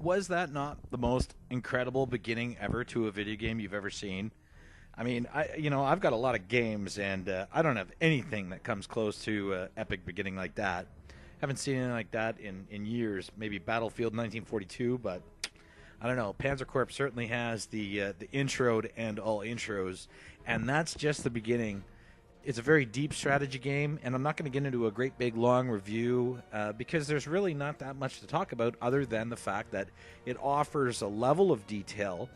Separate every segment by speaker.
Speaker 1: Was that not the most incredible beginning ever to a video game you've ever seen? I mean, I've got a lot of games, and I don't have anything that comes close to epic beginning like that. Haven't seen anything like that in years. Maybe Battlefield 1942, but I don't know. Panzer Corps certainly has the intro to end all intros, and that's just the beginning. It's a very deep strategy game, and I'm not going to get into a great big long review because there's really not that much to talk about other than the fact that it offers a level of detail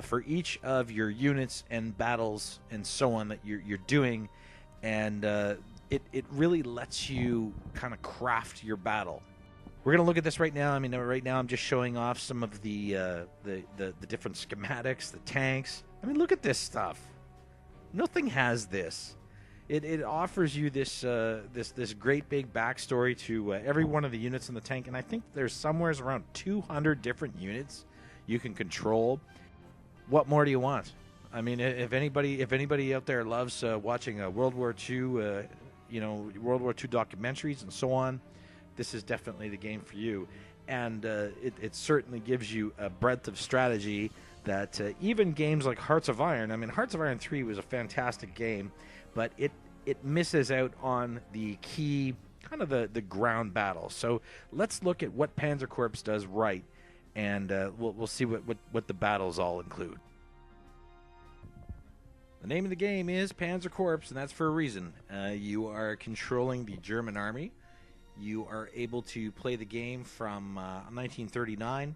Speaker 1: for each of your units and battles and so on that you're doing, and it really lets you kind of craft your battle. We're going to look at this right now. I mean, right now I'm just showing off some of the different schematics, the tanks. I mean, look at this stuff. Nothing has this. It offers you this great big backstory to every one of the units in the tank, and I think there's somewhere around 200 different units you can control. What more do you want? I mean, if anybody out there loves watching World War II, World War II documentaries and so on, this is definitely the game for you. And it certainly gives you a breadth of strategy that even games like Hearts of Iron, I mean, Hearts of Iron 3 was a fantastic game, but it misses out on the key, kind of the ground battle. So let's look at what Panzer Corps does right, and we'll see what the battles all include. The name of the game is Panzer Corps, and that's for a reason. You are controlling the German army. You are able to play the game from 1939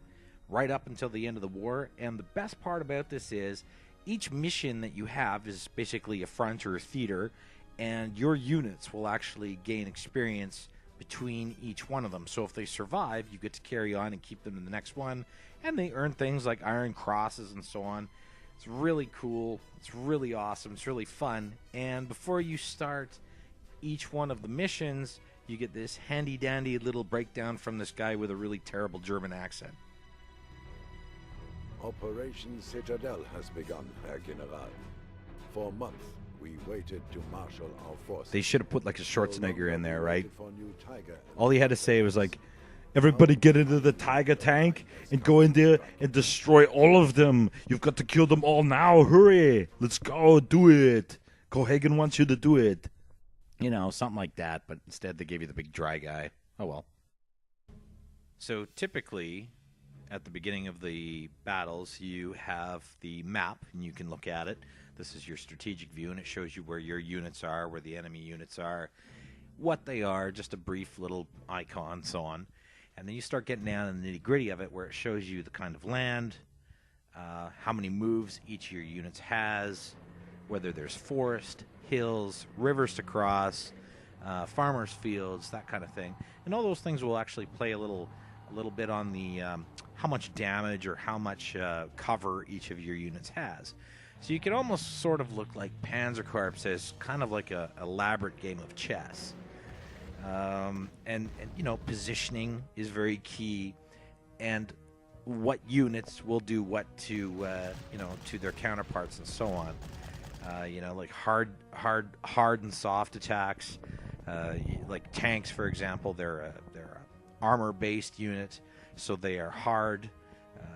Speaker 1: right up until the end of the war, and the best part about this is each mission that you have is basically a front or a theater, and your units will actually gain experience between each one of them. So if they survive, you get to carry on and keep them in the next one, and they earn things like Iron Crosses and so on. It's really cool. It's really awesome. It's really fun. And before you start each one of the missions, you get this handy-dandy little breakdown from this guy with a really terrible German accent.
Speaker 2: Operation Citadel has begun, Herr General. For months, we waited to marshal our forces.
Speaker 1: They should have put like a Schwarzenegger in there, right? All he had to say was like, everybody get into the Tiger tank and go in there and destroy all of them. You've got to kill them all now. Hurry. Let's go. Do it. Cohagen wants you to do it. You know, something like that, but instead they gave you the big dry guy. Oh, well. So typically, at the beginning of the battles, you have the map, and you can look at it. This is your strategic view, and it shows you where your units are, where the enemy units are, what they are, just a brief little icon, so on. And then you start getting down in the nitty-gritty of it, where it shows you the kind of land, how many moves each of your units has, whether there's forest, hills, rivers to cross, farmers' fields, that kind of thing. And all those things will actually play a little bit on the how much damage or how much cover each of your units has. So you can almost sort of look like Panzer Corps as kind of like a elaborate game of chess. And you know, positioning is very key, and what units will do what to to their counterparts and so on. Like hard and soft attacks. Like tanks, for example, they're armor-based unit, so they are hard,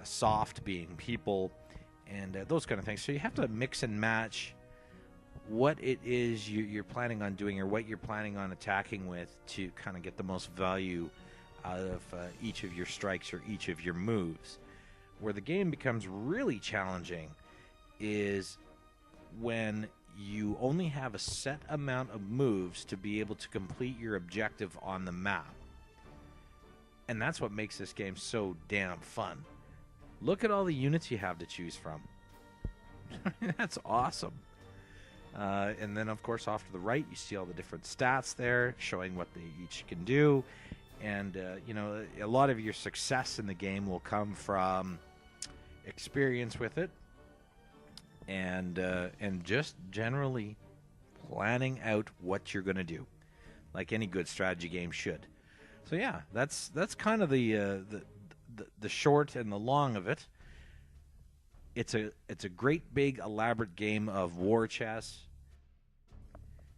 Speaker 1: soft being people, and those kind of things. So you have to mix and match what it is you're planning on doing or what you're planning on attacking with to kind of get the most value out of each of your strikes or each of your moves. Where the game becomes really challenging is when you only have a set amount of moves to be able to complete your objective on the map. And that's what makes this game so damn fun. Look at all the units you have to choose from. That's awesome. And then, of course, off to the right, you see all the different stats there, showing what they each can do. And, a lot of your success in the game will come from experience with it and just generally planning out what you're going to do, like any good strategy game should. So, yeah, that's kind of the short and the long of it. It's a great, big, elaborate game of war chess.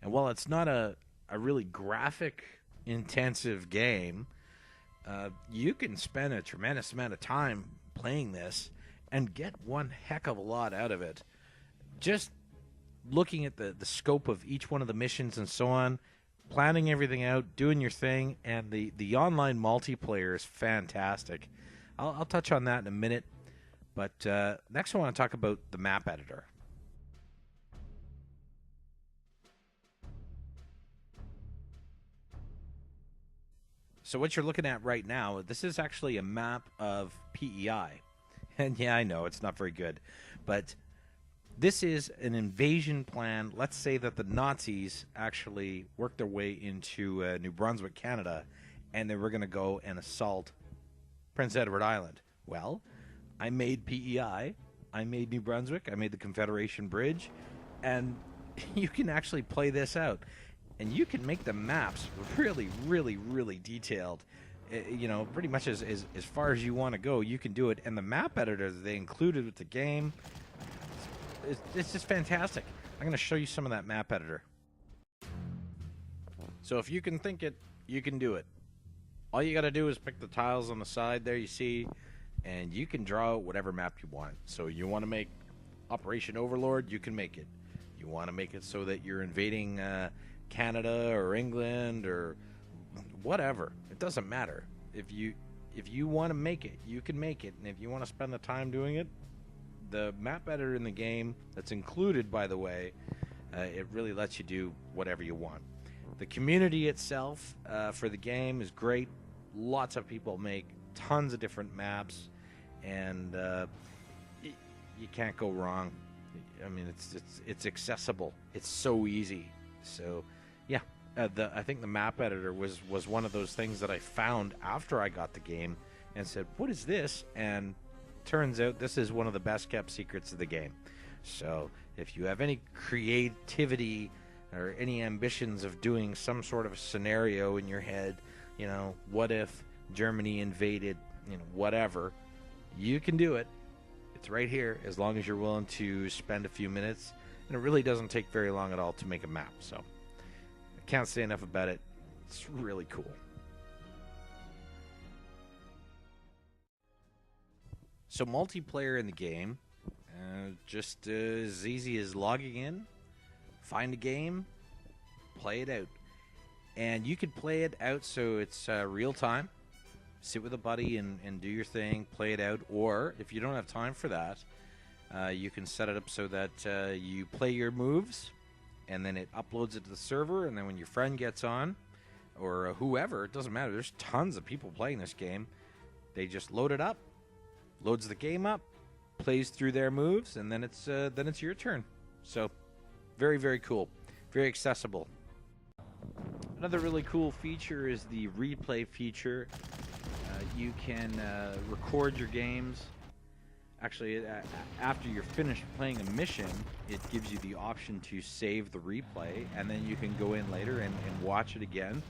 Speaker 1: And while it's not a really graphic intensive game,
Speaker 3: you can spend a tremendous amount of time playing this and get one heck of a lot out of it. Just looking at the scope of each one of the missions and so on, planning everything out, doing your thing, and the online multiplayer is fantastic. I'll touch on that in a minute, but next I want to talk about the map editor. So what you're looking at right now, this is actually a map of PEI. And yeah, I know, it's not very good. But this is an invasion plan. Let's say that the Nazis actually worked their way into New Brunswick, Canada, and they were going to go and assault Prince Edward Island. Well, I made PEI, I made New Brunswick, I made the Confederation Bridge, and you can actually play this out. And you can make the maps really, really, really detailed. You know, pretty much as far as you want to go, you can do it. And the map editor that they included with the game, it's just fantastic. I'm going to show you some of that map editor. So if you can think it, you can do it. All you got to do is pick the tiles on the side there you see, and you can draw whatever map you want. So you want to make Operation Overlord, you can make it. You want to make it so that you're invading Canada or England or whatever, it doesn't matter. If you want to make it, you can make it. And if you want to spend the time doing it, the map editor in the game, that's included by the way, it really lets you do whatever you want. The community itself for the game is great. Lots of people make tons of different maps, and you can't go wrong. I mean, it's accessible, it's so easy. So yeah, I think the map editor was one of those things that I found after I got the game and said, what is this? And turns out this is one of the best kept secrets of the game. So if you have any creativity or any ambitions of doing some sort of scenario in your head, you know, what if Germany invaded, you know, whatever, you can do it. It's right here, as long as you're willing to spend a few minutes. And it really doesn't take very long at all to make a map. So I can't say enough about it. It's really cool. So multiplayer in the game, just as easy as logging in, find a game, play it out. And you could play it out so it's real time. Sit with a buddy and do your thing, play it out. Or if you don't have time for that, you can set it up so that you play your moves, and then it uploads it to the server, and then when your friend gets on, or whoever, it doesn't matter. There's tons of people playing this game. They just load it up, loads the game up, plays through their moves, and then it's your turn. So very, very cool. Very accessible. Another really cool feature is the replay feature. You can record your games. Actually, after you're finished playing a mission, it gives you the option to save the replay, and then you can go in later and watch it again.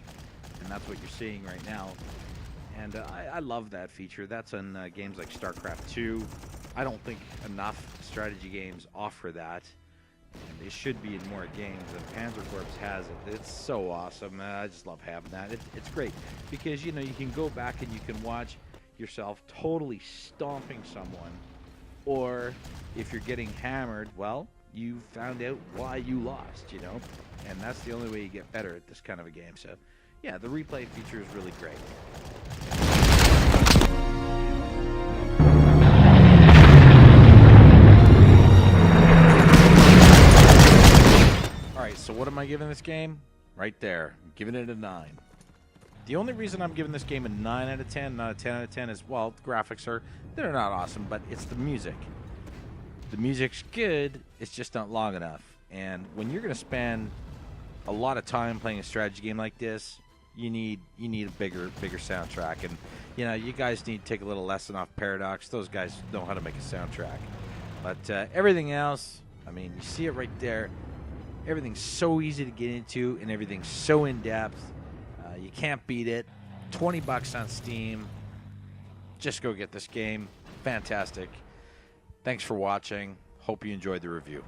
Speaker 3: And that's what you're seeing right now. And I love that feature. That's in games like StarCraft 2. I don't think enough strategy games offer that. And they should be in more games, and Panzer Corps has it. It's so awesome. I just love having that. It's great because, you know, you can go back and you can watch yourself totally stomping someone, or if you're getting hammered, well, you found out why you lost, you know, and that's the only way you get better at this kind of a game. So yeah, the replay feature is really great. Alright, so what am I giving this game? Right there. I'm giving it a 9. The only reason I'm giving this game a 9 out of 10, not a 10 out of 10 is, well, the graphics they're not awesome, but it's the music. The music's good, it's just not long enough. And when you're going to spend a lot of time playing a strategy game like this, you need a bigger soundtrack. And, you know, you guys need to take a little lesson off Paradox. Those guys know how to make a soundtrack. But everything else, I mean, you see it right there. Everything's so easy to get into, and everything's so in-depth. You can't beat it. $20 on Steam. Just go get this game. Fantastic. Thanks for watching. Hope you enjoyed the review.